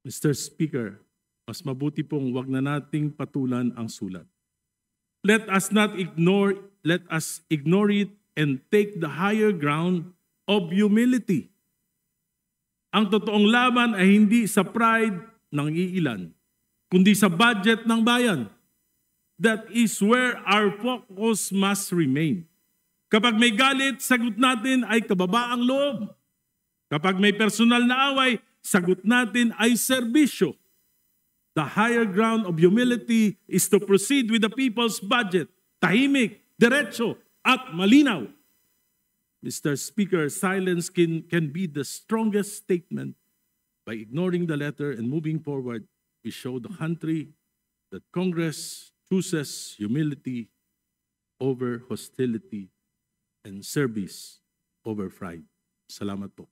Mr. Speaker, mas mabuti pong wag na nating patulan ang sulat. Let us ignore it and take the higher ground of humility. Ang totoong laban ay hindi sa pride ng iilan, kundi sa budget ng bayan. That is where our focus must remain. Kapag may galit, sagot natin ay kababaang loob. Kapag may personal na away, sagot natin ay serbisyo. The higher ground of humility is to proceed with the people's budget, tahimik, diretso, at malinaw. Mr. Speaker, silence can be the strongest statement. By ignoring the letter and moving forward, we show the country that Congress chooses humility over hostility and service over pride. Salamat po.